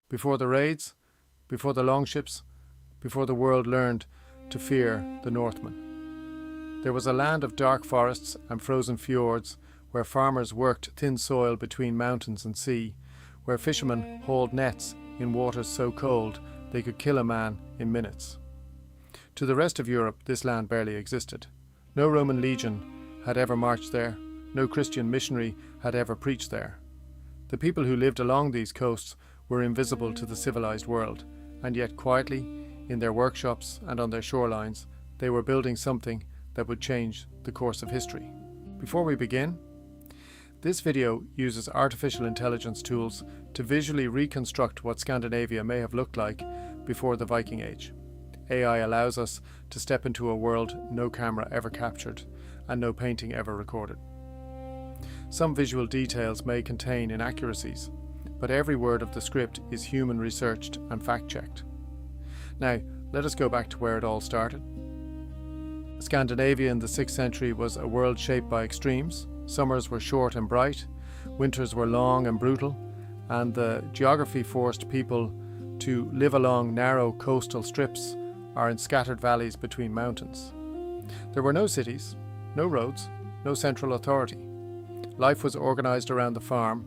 before the raids, before the longships, before the world learned to fear the Northmen. There was a land of dark forests and frozen fjords where farmers worked thin soil between mountains and sea, where fishermen hauled nets in waters so cold they could kill a man in minutes. To the rest of Europe, this land barely existed. No Roman legion had ever marched there, no Christian missionary had ever preached there. The people who lived along these coasts were invisible to the civilized world, and yet quietly, in their workshops and on their shorelines, they were building something that would change the course of history. Before we begin, this video uses artificial intelligence tools to visually reconstruct what Scandinavia may have looked like before the Viking Age. AI allows us to step into a world no camera ever captured and no painting ever recorded. Some visual details may contain inaccuracies, but every word of the script is human researched and fact-checked. Now, let us go back to where it all started. Scandinavia in the 6th century was a world shaped by extremes. Summers were short and bright, winters were long and brutal, and the geography forced people to live along narrow coastal strips or in scattered valleys between mountains. There were no cities, no roads, no central authority. Life was organised around the farm,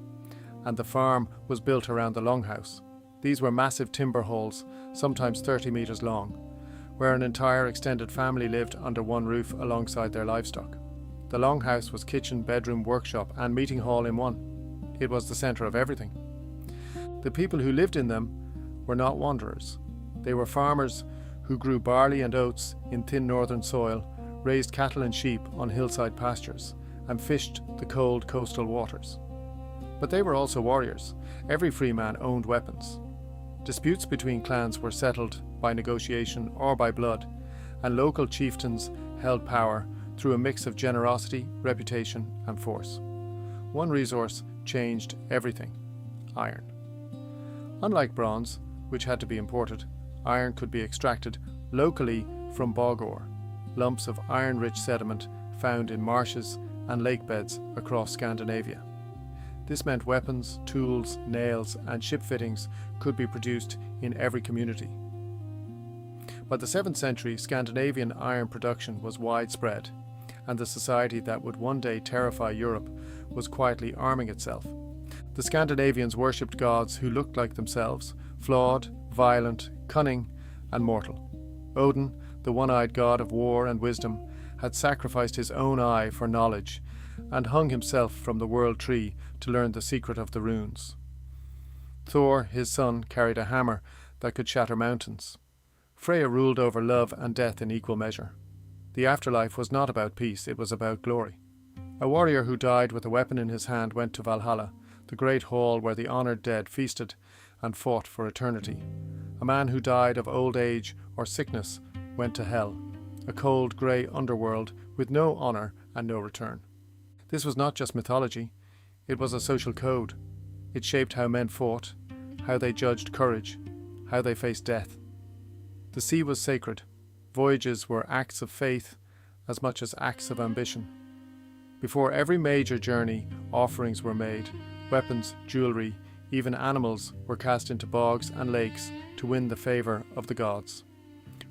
and the farm was built around the longhouse. These were massive timber halls, sometimes 30 metres long, where an entire extended family lived under one roof alongside their livestock. The longhouse was kitchen, bedroom, workshop and meeting hall in one. It was the centre of everything. The people who lived in them were not wanderers. They were farmers who grew barley and oats in thin northern soil, raised cattle and sheep on hillside pastures, and fished the cold coastal waters. But they were also warriors. Every free man owned weapons. Disputes between clans were settled by negotiation or by blood, and local chieftains held power through a mix of generosity, reputation and force. One resource changed everything: iron. Unlike bronze, which had to be imported, iron could be extracted locally from bog ore, lumps of iron-rich sediment found in marshes and lake beds across Scandinavia. This meant weapons, tools, nails and ship fittings could be produced in every community. By the 7th century, Scandinavian iron production was widespread, and the society that would one day terrify Europe was quietly arming itself. The Scandinavians worshipped gods who looked like themselves, flawed, violent, cunning and mortal. Odin, the one-eyed god of war and wisdom, had sacrificed his own eye for knowledge and hung himself from the world tree to learn the secret of the runes. Thor, his son, carried a hammer that could shatter mountains. Freya ruled over love and death in equal measure. The afterlife was not about peace, it was about glory. A warrior who died with a weapon in his hand went to Valhalla, the great hall where the honoured dead feasted and fought for eternity. A man who died of old age or sickness went to hell, a cold grey underworld with no honour and no return. This was not just mythology, it was a social code. It shaped how men fought, how they judged courage, how they faced death. The sea was sacred. Voyages were acts of faith as much as acts of ambition. Before every major journey, offerings were made. Weapons, jewellery, even animals were cast into bogs and lakes to win the favour of the gods.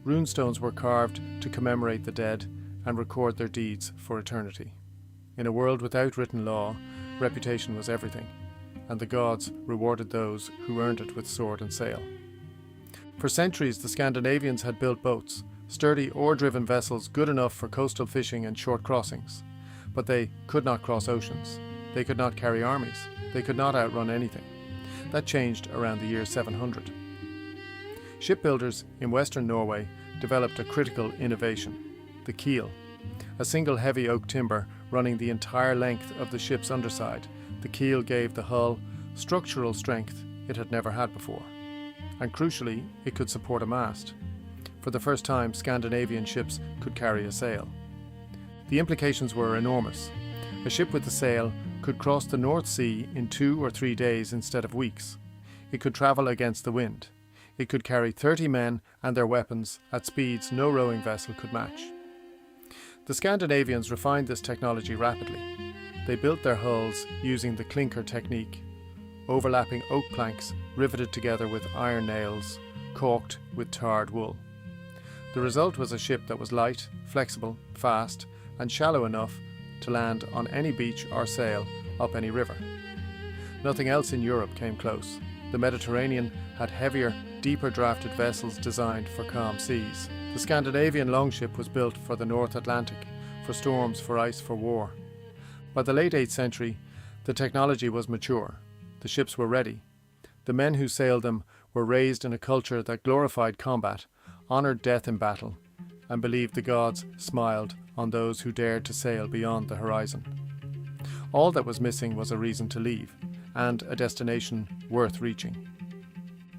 Runestones were carved to commemorate the dead and record their deeds for eternity. In a world without written law, reputation was everything, and the gods rewarded those who earned it with sword and sail. For centuries, the Scandinavians had built boats, sturdy oar-driven vessels good enough for coastal fishing and short crossings. But they could not cross oceans. They could not carry armies. They could not outrun anything. That changed around the year 700. Shipbuilders in western Norway developed a critical innovation: the keel. A single heavy oak timber running the entire length of the ship's underside, the keel gave the hull structural strength it had never had before. And crucially, it could support a mast. For the first time, Scandinavian ships could carry a sail. The implications were enormous. A ship with a sail could cross the North Sea in 2 or 3 days instead of weeks. It could travel against the wind. It could carry 30 men and their weapons at speeds no rowing vessel could match. The Scandinavians refined this technology rapidly. They built their hulls using the clinker technique. overlapping oak planks riveted together with iron nails, caulked with tarred wool. The result was a ship that was light, flexible, fast, and shallow enough to land on any beach or sail up any river. Nothing else in Europe came close. The Mediterranean had heavier, deeper drafted vessels designed for calm seas. The Scandinavian longship was built for the North Atlantic, for storms, for ice, for war. By the late 8th century, the technology was mature. The ships were ready. The men who sailed them were raised in a culture that glorified combat, honoured death in battle, and believed the gods smiled on those who dared to sail beyond the horizon. All that was missing was a reason to leave, and a destination worth reaching.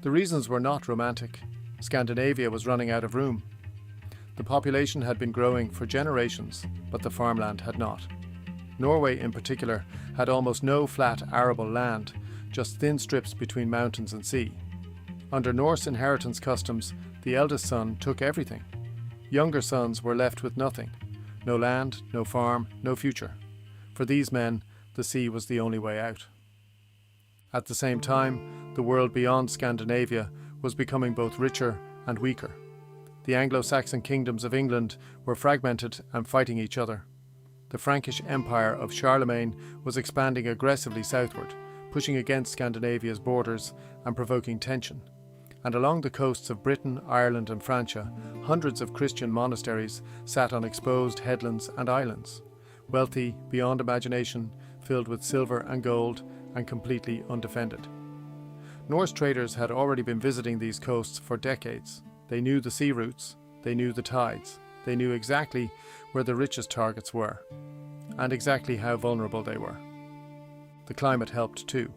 The reasons were not romantic. Scandinavia was running out of room. The population had been growing for generations, but the farmland had not. Norway in particular had almost no flat arable land, just thin strips between mountains and sea. Under Norse inheritance customs, the eldest son took everything. Younger sons were left with nothing. No land, no farm, no future. For these men, the sea was the only way out. At the same time, the world beyond Scandinavia was becoming both richer and weaker. The Anglo-Saxon kingdoms of England were fragmented and fighting each other. The Frankish Empire of Charlemagne was expanding aggressively southward, pushing against Scandinavia's borders and provoking tension. And along the coasts of Britain, Ireland and Francia, hundreds of Christian monasteries sat on exposed headlands and islands, wealthy beyond imagination, filled with silver and gold, and completely undefended. Norse traders had already been visiting these coasts for decades. They knew the sea routes, they knew the tides, they knew exactly where the richest targets were, and exactly how vulnerable they were. The climate helped too.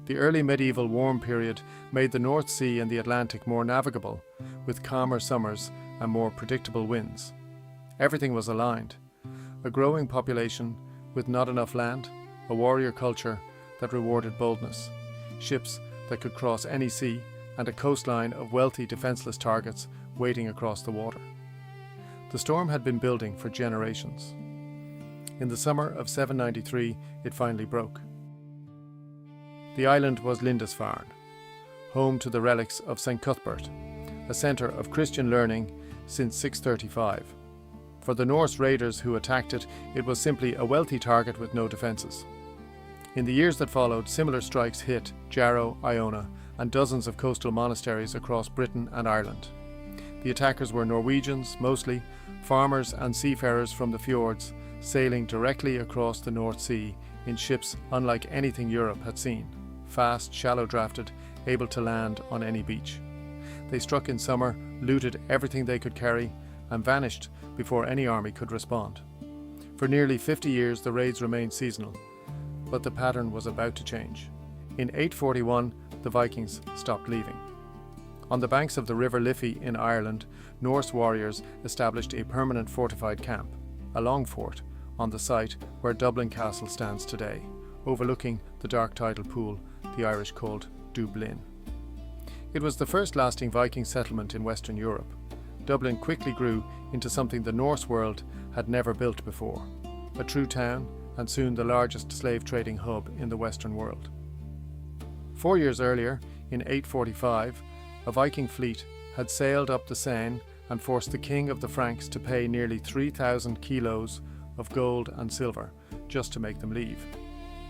The early medieval warm period made the North Sea and the Atlantic more navigable, with calmer summers and more predictable winds. Everything was aligned. A growing population with not enough land, a warrior culture that rewarded boldness, ships that could cross any sea, and a coastline of wealthy defenceless targets waiting across the water. The storm had been building for generations. In the summer of 793, it finally broke. The island was Lindisfarne, home to the relics of St. Cuthbert, a centre of Christian learning since 635. For the Norse raiders who attacked it, it was simply a wealthy target with no defences. In the years that followed, similar strikes hit Jarrow, Iona, and dozens of coastal monasteries across Britain and Ireland. The attackers were Norwegians, mostly, farmers and seafarers from the fjords, sailing directly across the North Sea in ships unlike anything Europe had seen, fast, shallow-drafted, able to land on any beach. They struck in summer, looted everything they could carry, and vanished before any army could respond. For nearly 50 years the raids remained seasonal, but the pattern was about to change. In 841, the Vikings stopped leaving. On the banks of the River Liffey in Ireland, Norse warriors established a permanent fortified camp, a long fort, on the site where Dublin Castle stands today, overlooking the dark tidal pool the Irish called Dublin. It was the first lasting Viking settlement in Western Europe. Dublin quickly grew into something the Norse world had never built before, a true town and soon the largest slave trading hub in the Western world. 4 years earlier, in 845, a Viking fleet had sailed up the Seine and forced the king of the Franks to pay nearly 3,000 kilos of gold and silver just to make them leave.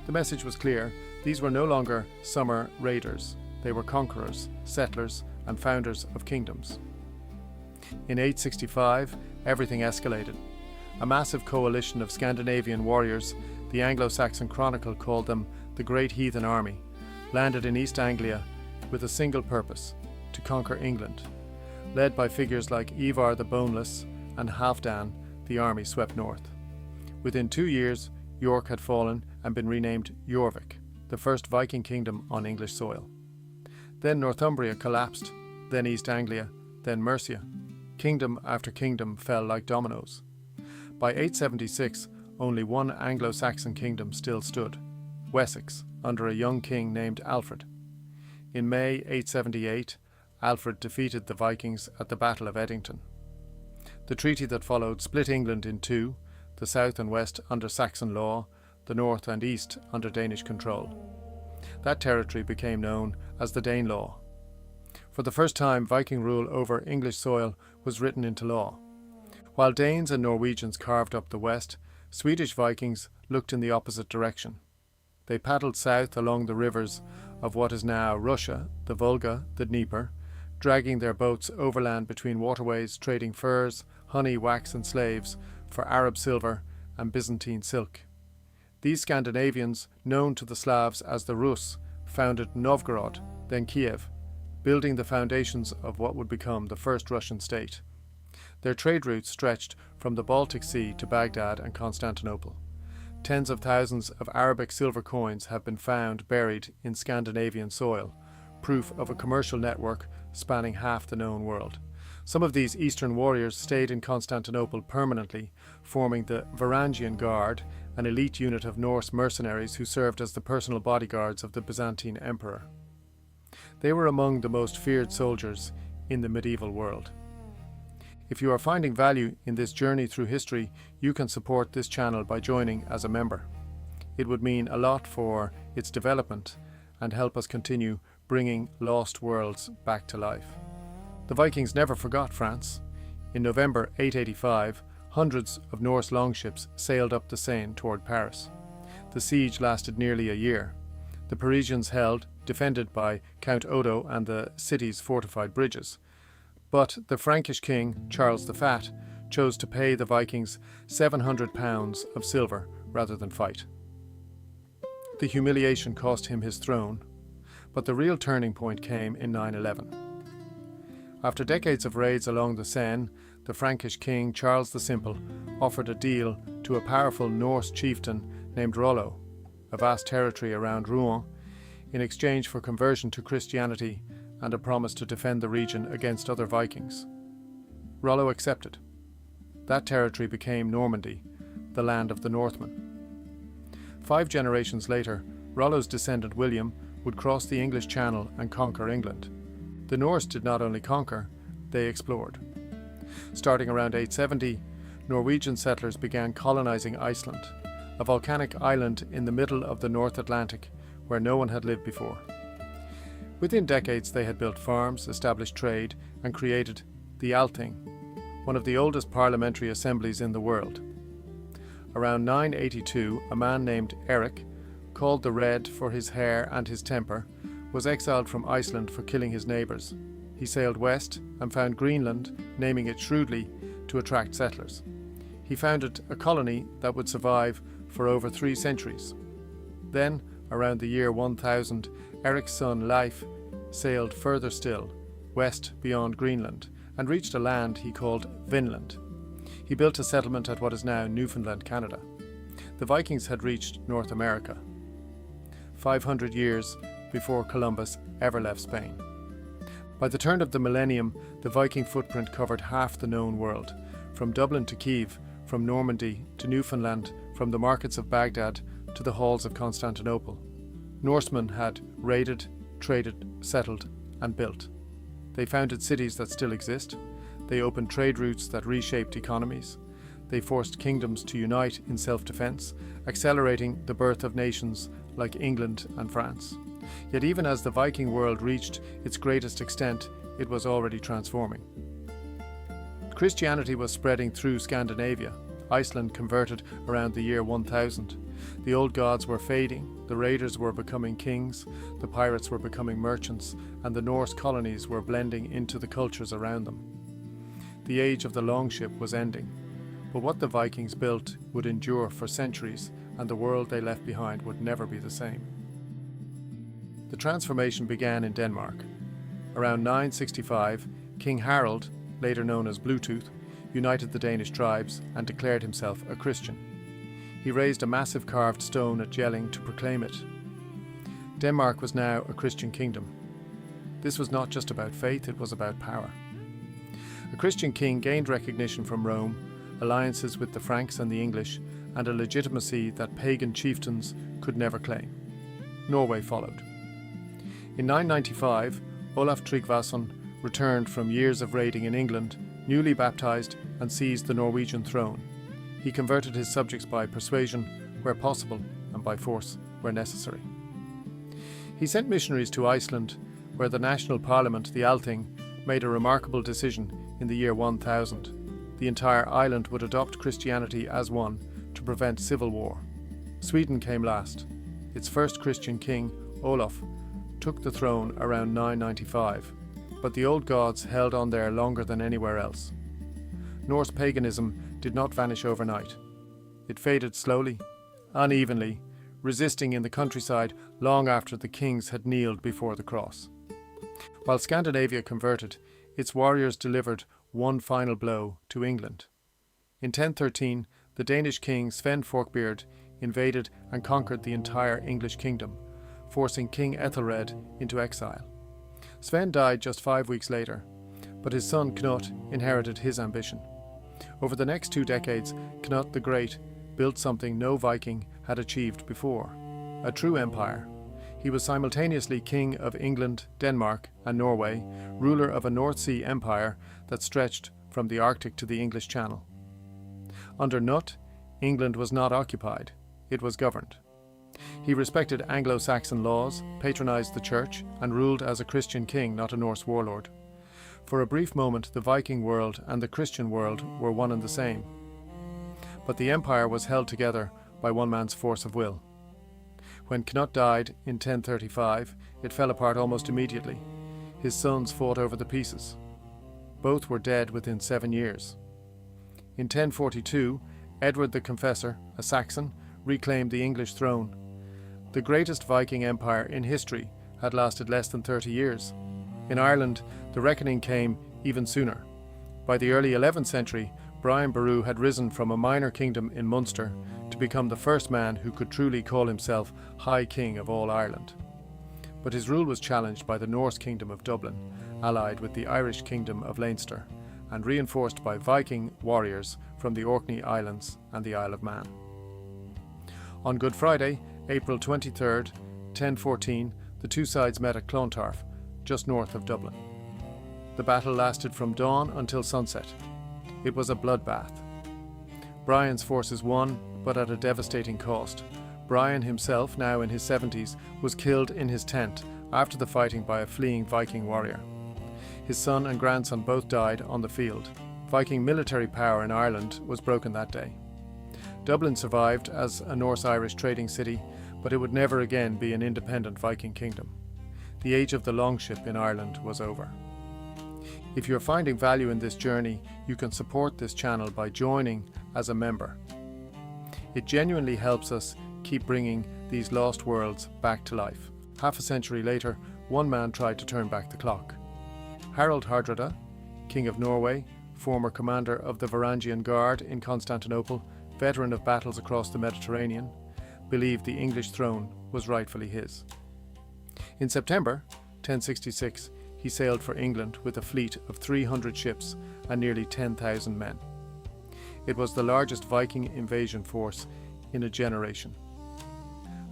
The message was clear: these were no longer summer raiders. They were conquerors, settlers, and founders of kingdoms. In 865, everything escalated. A massive coalition of Scandinavian warriors, the Anglo-Saxon Chronicle called them the Great Heathen Army, landed in East Anglia with a single purpose: to conquer England. Led by figures like Ivar the Boneless and Halfdan, the army swept north. Within 2 years, York had fallen and been renamed Jorvik, the first Viking kingdom on English soil. Then Northumbria collapsed, then East Anglia, then Mercia. Kingdom after kingdom fell like dominoes. By 876, only one Anglo-Saxon kingdom still stood: Wessex, under a young king named Alfred. In May 878, Alfred defeated the Vikings at the Battle of Edington. The treaty that followed split England in two, the south and west under Saxon law, the north and east under Danish control. That territory became known as the Danelaw. For the first time, Viking rule over English soil was written into law. While Danes and Norwegians carved up the west, Swedish Vikings looked in the opposite direction. They paddled south along the rivers of what is now Russia, the Volga, the Dnieper, dragging their boats overland between waterways, trading furs, honey, wax and slaves for Arab silver and Byzantine silk. These Scandinavians, known to the Slavs as the Rus, founded Novgorod, then Kiev, building the foundations of what would become the first Russian state. Their trade routes stretched from the Baltic Sea to Baghdad and Constantinople. Tens of thousands of Arabic silver coins have been found buried in Scandinavian soil, proof of a commercial network spanning half the known world. Some of these Eastern warriors stayed in Constantinople permanently, forming the Varangian Guard, an elite unit of Norse mercenaries who served as the personal bodyguards of the Byzantine emperor. They were among the most feared soldiers in the medieval world. If you are finding value in this journey through history, you can support this channel by joining as a member. It would mean a lot for its development and help us continue bringing lost worlds back to life. The Vikings never forgot France. In November 885, hundreds of Norse longships sailed up the Seine toward Paris. The siege lasted nearly a year. The Parisians held, defended by Count Odo and the city's fortified bridges. But the Frankish king, Charles the Fat, chose to pay the Vikings £700 of silver rather than fight. The humiliation cost him his throne, but the real turning point came in 911. After decades of raids along the Seine, the Frankish king, Charles the Simple, offered a deal to a powerful Norse chieftain named Rollo, a vast territory around Rouen, in exchange for conversion to Christianity and a promise to defend the region against other Vikings. Rollo accepted. That territory became Normandy, the land of the Northmen. 5 generations later, Rollo's descendant William would cross the English Channel and conquer England. The Norse did not only conquer, they explored. Starting around 870, Norwegian settlers began colonizing Iceland, a volcanic island in the middle of the North Atlantic where no one had lived before. Within decades, they had built farms, established trade, and created the Althing, one of the oldest parliamentary assemblies in the world. Around 982, a man named Eric, called the Red for his hair and his temper, was exiled from Iceland for killing his neighbours. He sailed west and found Greenland, naming it shrewdly to attract settlers. He founded a colony that would survive for over 3 centuries. Then, around the year 1000, Eric's son Leif sailed further still, west beyond Greenland, and reached a land he called Vinland. He built a settlement at what is now Newfoundland, Canada. The Vikings had reached North America 500 years before Columbus ever left Spain. By the turn of the millennium, the Viking footprint covered half the known world, from Dublin to Kiev, from Normandy to Newfoundland, from the markets of Baghdad to the halls of Constantinople. Norsemen had raided, traded, settled, and built. They founded cities that still exist. They opened trade routes that reshaped economies. They forced kingdoms to unite in self-defense, accelerating the birth of nations like England and France. Yet even as the Viking world reached its greatest extent, it was already transforming. Christianity was spreading through Scandinavia. Iceland converted around the year 1000. The old gods were fading, the raiders were becoming kings, the pirates were becoming merchants, and the Norse colonies were blending into the cultures around them. The age of the longship was ending, but what the Vikings built would endure for centuries, and the world they left behind would never be the same. The transformation began in Denmark. Around 965, King Harald, later known as Bluetooth, united the Danish tribes and declared himself a Christian. He raised a massive carved stone at Jelling to proclaim it. Denmark was now a Christian kingdom. This was not just about faith, it was about power. A Christian king gained recognition from Rome, alliances with the Franks and the English, and a legitimacy that pagan chieftains could never claim. Norway followed. In 995, Olaf Tryggvason returned from years of raiding in England, newly baptized, and seized the Norwegian throne. He converted his subjects by persuasion where possible and by force where necessary. He sent missionaries to Iceland, where the national parliament, the Althing, made a remarkable decision in the year 1000. The entire island would adopt Christianity as one to prevent civil war. Sweden came last. Its first Christian king, Olaf, took the throne around 995, but the old gods held on there longer than anywhere else. Norse paganism did not vanish overnight. It faded slowly, unevenly, resisting in the countryside long after the kings had kneeled before the cross. While Scandinavia converted, its warriors delivered one final blow to England. In 1013, the Danish king Sven Forkbeard invaded and conquered the entire English kingdom, forcing King Ethelred into exile. Sven died just 5 weeks later, but his son Knut inherited his ambition. Over the next 2 decades, Knut the Great built something no Viking had achieved before, a true empire. He was simultaneously king of England, Denmark, and Norway, ruler of a North Sea empire that stretched from the Arctic to the English Channel. Under Knut, England was not occupied, it was governed. He respected Anglo-Saxon laws, patronized the church, and ruled as a Christian king, not a Norse warlord. For a brief moment, the Viking world and the Christian world were one and the same. But the empire was held together by one man's force of will. When Knut died in 1035, it fell apart almost immediately. His sons fought over the pieces. Both were dead within 7 years. In 1042, Edward the Confessor, a Saxon, reclaimed the English throne. The greatest Viking empire in history had lasted less than 30 years. In Ireland, the reckoning came even sooner. By the early 11th century, Brian Boru had risen from a minor kingdom in Munster to become the first man who could truly call himself High King of all Ireland. But his rule was challenged by the Norse kingdom of Dublin, allied with the Irish kingdom of Leinster, and reinforced by Viking warriors from the Orkney Islands and the Isle of Man. On Good Friday, April 23rd, 1014, the two sides met at Clontarf, just north of Dublin. The battle lasted from dawn until sunset. It was a bloodbath. Brian's forces won, but at a devastating cost. Brian himself, now in his 70s, was killed in his tent after the fighting by a fleeing Viking warrior. His son and grandson both died on the field. Viking military power in Ireland was broken that day. Dublin survived as a Norse-Irish trading city, but it would never again be an independent Viking kingdom. The age of the longship in Ireland was over. If you're finding value in this journey, you can support this channel by joining as a member. It genuinely helps us keep bringing these lost worlds back to life. Half a century later, one man tried to turn back the clock. Harald Hardrada, King of Norway, former commander of the Varangian Guard in Constantinople, veteran of battles across the Mediterranean, believed the English throne was rightfully his. In September 1066, he sailed for England with a fleet of 300 ships and nearly 10,000 men. It was the largest Viking invasion force in a generation.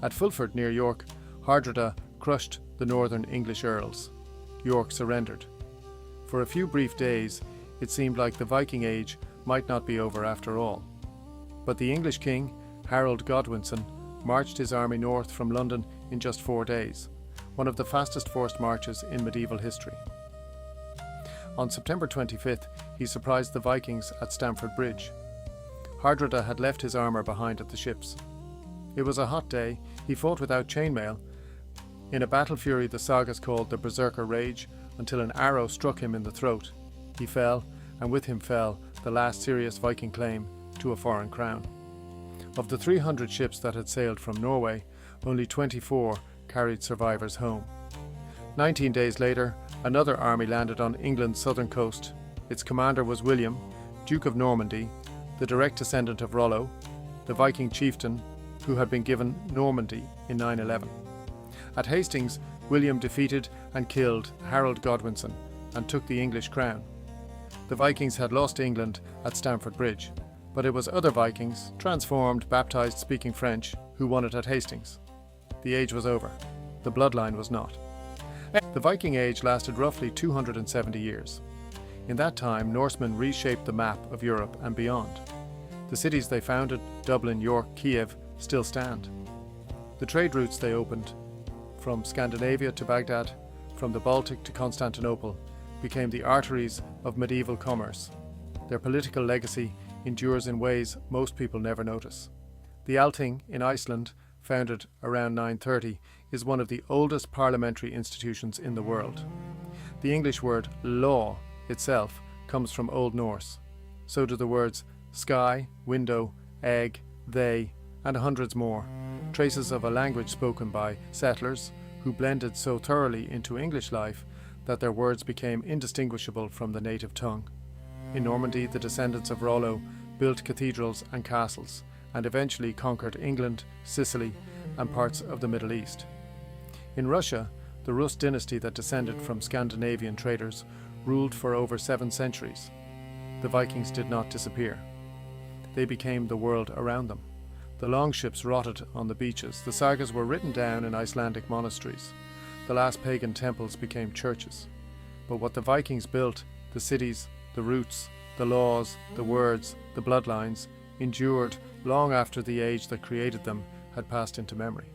At Fulford near York, Hardrada crushed the northern English earls. York surrendered. For a few brief days, it seemed like the Viking Age might not be over after all. But the English king, Harold Godwinson, marched his army north from London in just 4 days, one of the fastest forced marches in medieval history. On September 25th, he surprised the Vikings at Stamford Bridge. Hardrada had left his armour behind at the ships. It was a hot day. He fought without chainmail, in a battle fury the sagas called the Berserker Rage, until an arrow struck him in the throat. He fell, and with him fell the last serious Viking claim to a foreign crown. Of the 300 ships that had sailed from Norway, only 24 carried survivors home. 19 days later, another army landed on England's southern coast. Its commander was William, Duke of Normandy, the direct descendant of Rollo, the Viking chieftain who had been given Normandy in 911. At Hastings, William defeated and killed Harold Godwinson and took the English crown. The Vikings had lost England at Stamford Bridge, but it was other Vikings, transformed, baptized, speaking French, who won it at Hastings. The age was over. The bloodline was not. The Viking Age lasted roughly 270 years. In that time, Norsemen reshaped the map of Europe and beyond. The cities they founded, Dublin, York, Kiev, still stand. The trade routes they opened from Scandinavia to Baghdad, from the Baltic to Constantinople, became the arteries of medieval commerce. Their political legacy endures in ways most people never notice. The Althing in Iceland, founded around 930, is one of the oldest parliamentary institutions in the world. The English word law itself comes from Old Norse. So do the words sky, window, egg, they, and hundreds more, traces of a language spoken by settlers who blended so thoroughly into English life that their words became indistinguishable from the native tongue. In Normandy, the descendants of Rollo built cathedrals and castles, and eventually conquered England, Sicily, and parts of the Middle East. In Russia, the Rus dynasty that descended from Scandinavian traders ruled for over 7 centuries. The Vikings did not disappear. They became the world around them. The longships rotted on the beaches. The sagas were written down in Icelandic monasteries. The last pagan temples became churches. But what the Vikings built, the cities, the roots, the laws, the words, the bloodlines, endured long after the age that created them had passed into memory.